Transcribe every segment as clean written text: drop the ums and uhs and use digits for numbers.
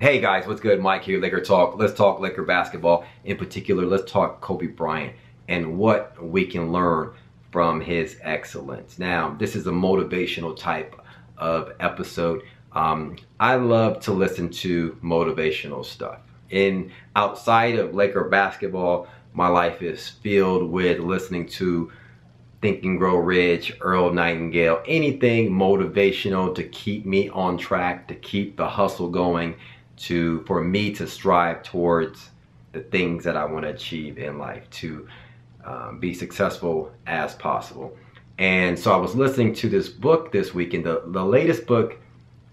Hey guys, what's good? Mike here, Laker Talk. Let's talk Laker basketball. In particular, let's talk Kobe Bryant and what we can learn from his excellence. Now, this is a motivational type of episode. I love to listen to motivational stuff. And outside of Laker basketball, my life is filled with listening to Think and Grow Rich, Earl Nightingale, anything motivational to keep me on track, to keep the hustle going, for me to strive towards the things that I want to achieve in life, to be successful as possible. And so I was listening to this book this week, and the latest book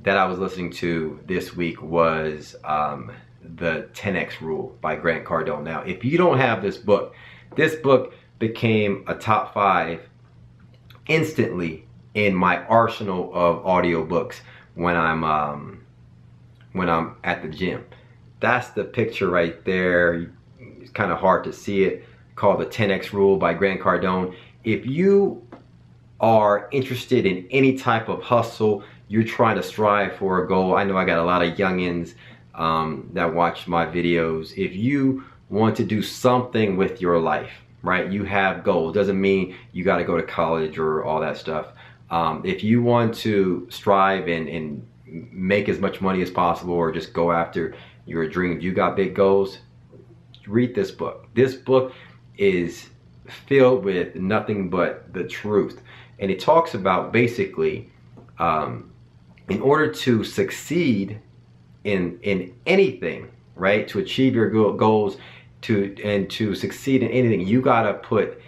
that I was listening to this week was the 10X Rule by Grant Cardone. Now, if you don't have this book became a top 5 instantly in my arsenal of audiobooks when I'm at the gym. That's the picture right there. It's kind of hard to see it, called the 10X Rule by Grant Cardone. If you are interested in any type of hustle, you're trying to strive for a goal. I know I got a lot of youngins that watch my videos. If you want to do something with your life, right? You have goals. Doesn't mean you got to go to college or all that stuff. If you want to strive and make as much money as possible, or just go after your dreams, you got big goals, read this book. This book is filled with nothing but the truth. And it talks about basically, in order to succeed in anything, right? To achieve your goals, to succeed in anything, you gotta put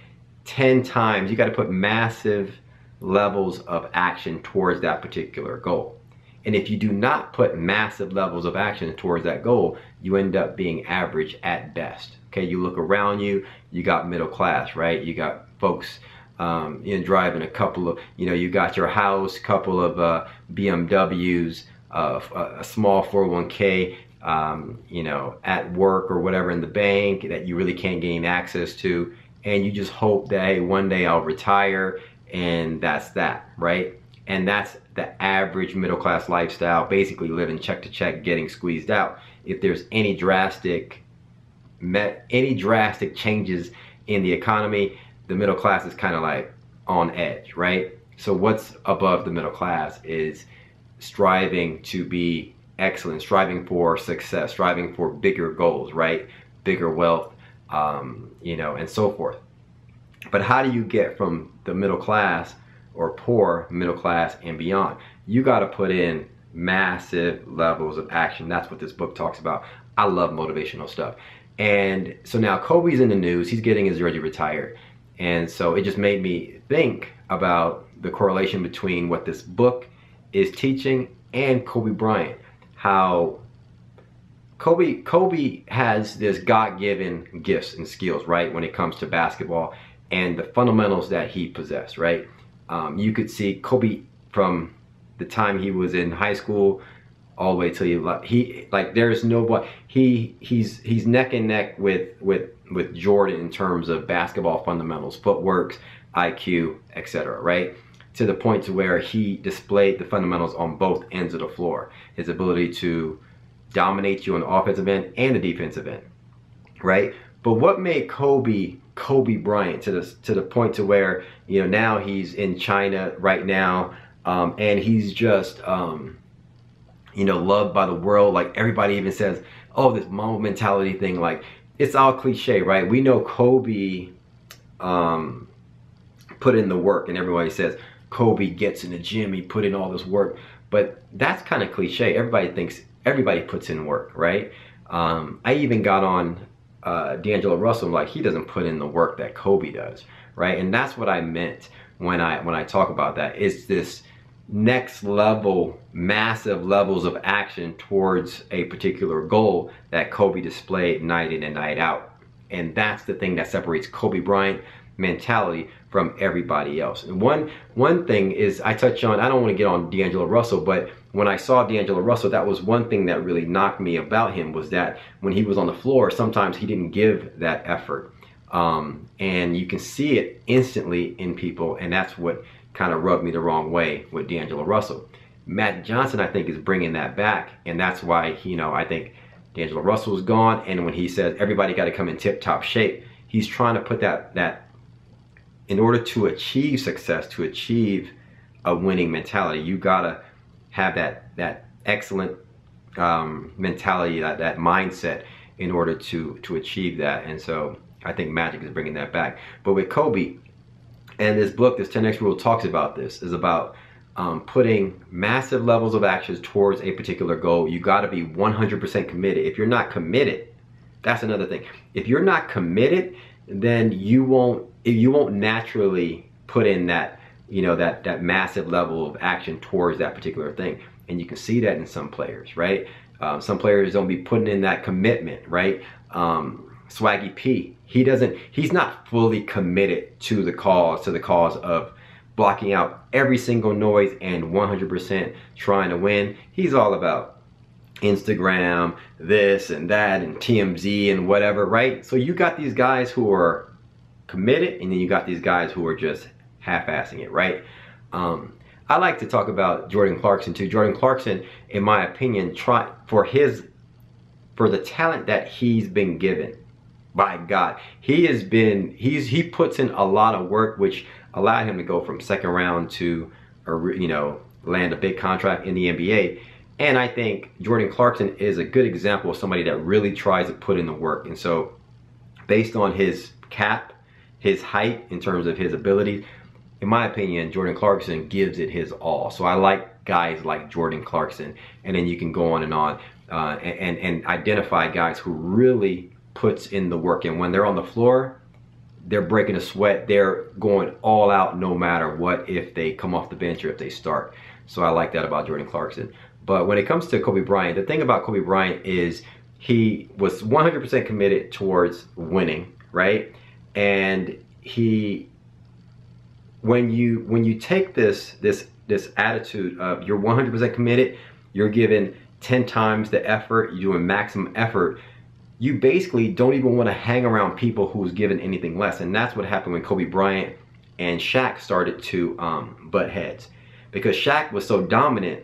10 times, you gotta put massive levels of action towards that particular goal. And if you do not put massive levels of action towards that goal, you end up being average at best. Okay, you look around you, you got middle class, right? You got folks driving a couple of, you got your house, couple of BMWs, a small 401k, at work or whatever in the bank that you really can't gain access to. And you just hope that, hey, one day I'll retire and that's that, right? And that's the average middle class lifestyle, basically living check to check, getting squeezed out. If there's any drastic changes in the economy, the middle class is kind of like on edge, right? So what's above the middle class is striving to be excellent, striving for success, striving for bigger goals, right? Bigger wealth, and so forth. But how do you get from the middle class or poor middle class and beyond? You got to put in massive levels of action. That's what this book talks about. I love motivational stuff. And so now Kobe's in the news. He's getting his jersey retired. And so it just made me think about the correlation between what this book is teaching and Kobe Bryant. How Kobe has this God-given gifts and skills, right, when it comes to basketball and the fundamentals that he possessed, right? You could see Kobe from the time he was in high school all the way till there's nobody, he's neck and neck with Jordan in terms of basketball fundamentals, footwork, IQ, etc., right? To the point to where he displayed the fundamentals on both ends of the floor. His ability to dominate you on the offensive end and the defensive end, right? But what made Kobe Bryant to the point to where, now he's in China right now, and he's just loved by the world. Like, everybody even says, oh, this Mamba mentality thing, like, it's all cliche, right? We know Kobe put in the work, and everybody says Kobe gets in the gym, he put in all this work, but that's kind of cliche. Everybody thinks everybody puts in work, right? I even got on DAngelo Russell, like, he doesn't put in the work that Kobe does, right? And that's what I meant when I talk about that. It's this next level, massive levels of action towards a particular goal that Kobe displayed night in and night out. And that's the thing that separates Kobe Bryant mentality from everybody else. And one thing is, I touch on, I don't want to get on DAngelo Russell, but when I saw DAngelo Russell, that was one thing that really knocked me about him, was that when he was on the floor, sometimes he didn't give that effort. And you can see it instantly in people, and that's what kind of rubbed me the wrong way with DAngelo Russell. Matt Johnson, I think, is bringing that back, and that's why, you know, I think DAngelo Russell is gone, and when he says everybody got to come in tip-top shape, he's trying to put that in order to achieve success, to achieve a winning mentality, you gotta have that excellent mentality, that mindset in order to achieve that. And so I think Magic is bringing that back. But with Kobe, and this book, this 10X rule talks about this, is about putting massive levels of actions towards a particular goal. You got to be 100% committed. If you're not committed, that's another thing. If you're not committed, then you won't naturally put in that, you know, that massive level of action towards that particular thing. And you can see that in some players, right? Some players don't be putting in that commitment, right? Swaggy P, he's not fully committed to the cause of blocking out every single noise and 100% trying to win. He's all about Instagram, this and that, and TMZ and whatever, right? So you got these guys who are committed, and then you got these guys who are just half-assing it, right? I like to talk about Jordan Clarkson too. Jordan Clarkson, in my opinion, for the talent that he's been given by God, he puts in a lot of work, which allowed him to go from second round to, you know, land a big contract in the NBA. And I think Jordan Clarkson is a good example of somebody that really tries to put in the work. And so based on his cap, his height, in terms of his ability, in my opinion, Jordan Clarkson gives it his all. So I like guys like Jordan Clarkson. And then you can go on and identify guys who really puts in the work. And when they're on the floor, they're breaking a sweat. They're going all out no matter what, if they come off the bench or if they start. So I like that about Jordan Clarkson. But when it comes to Kobe Bryant, the thing about Kobe Bryant is he was 100% committed towards winning, right? And when you take this attitude of you're 100% committed, you're giving 10 times the effort, you're doing maximum effort, you basically don't even want to hang around people who's given anything less. And that's what happened when Kobe Bryant and Shaq started to butt heads, because Shaq was so dominant,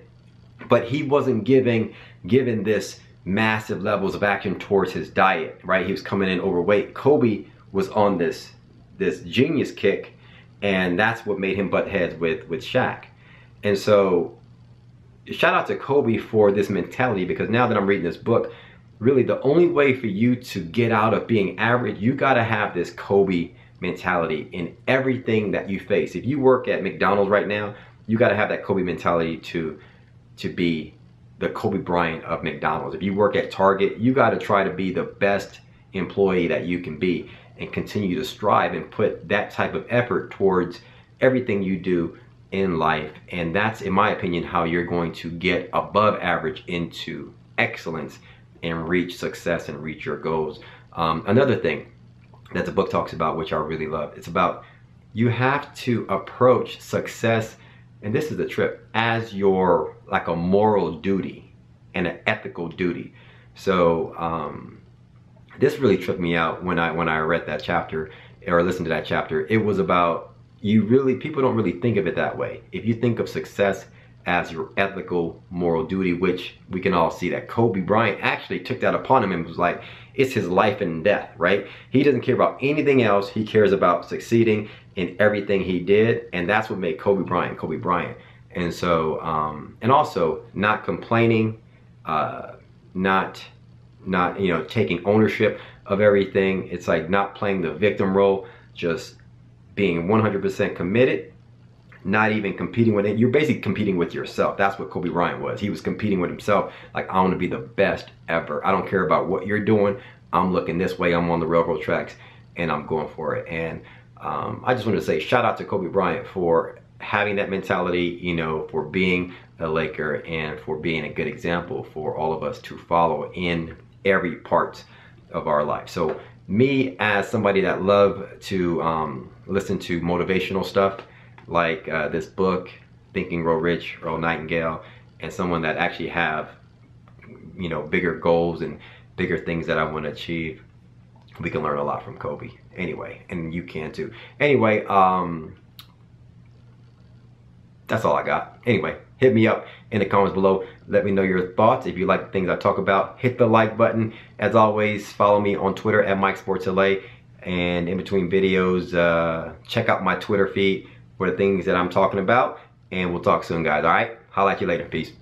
but he wasn't given this massive levels of action towards his diet, right? He was coming in overweight. Kobe was on this genius kick, and that's what made him butt heads with Shaq. And so shout out to Kobe for this mentality, because now that I'm reading this book, really the only way for you to get out of being average, you got to have this Kobe mentality in everything that you face. If you work at McDonald's right now, you got to have that Kobe mentality to be the Kobe Bryant of McDonald's. If you work at Target, you got to try to be the best employee that you can be and continue to strive and put that type of effort towards everything you do in life. And that's, in my opinion, how you're going to get above average into excellence and reach success and reach your goals. Another thing that the book talks about, which I really love, it's about you have to approach success, and this is the trip, as your, like, a moral duty and an ethical duty. So this really tripped me out when I read that chapter or listened to that chapter. It was about, people don't really think of it that way. If you think of success as your ethical moral duty, which we can all see that Kobe Bryant actually took that upon him and was like, it's his life and death, right? He doesn't care about anything else. He cares about succeeding in everything he did, and that's what made Kobe Bryant Kobe Bryant. And so and also not complaining, not taking ownership of everything. It's like not playing the victim role, just being 100% committed, not even competing with it. You're basically competing with yourself. That's what Kobe Bryant was. He was competing with himself. Like, I want to be the best ever. I don't care about what you're doing. I'm looking this way. I'm on the railroad tracks and I'm going for it. And I just want to say shout out to Kobe Bryant for having that mentality, for being a Laker and for being a good example for all of us to follow in every part of our life. So me, as somebody that love to listen to motivational stuff, like this book, Think and Grow Rich, Earl Nightingale, and someone that actually have, bigger goals and bigger things that I want to achieve, we can learn a lot from Kobe. Anyway, and you can too. Anyway, that's all I got. Anyway, hit me up in the comments below. Let me know your thoughts. If you like the things I talk about, hit the like button. As always, follow me on Twitter at MikeSportsLA. And in between videos, check out my Twitter feed for the things that I'm talking about. And we'll talk soon, guys. All right? Holla at you later. Peace.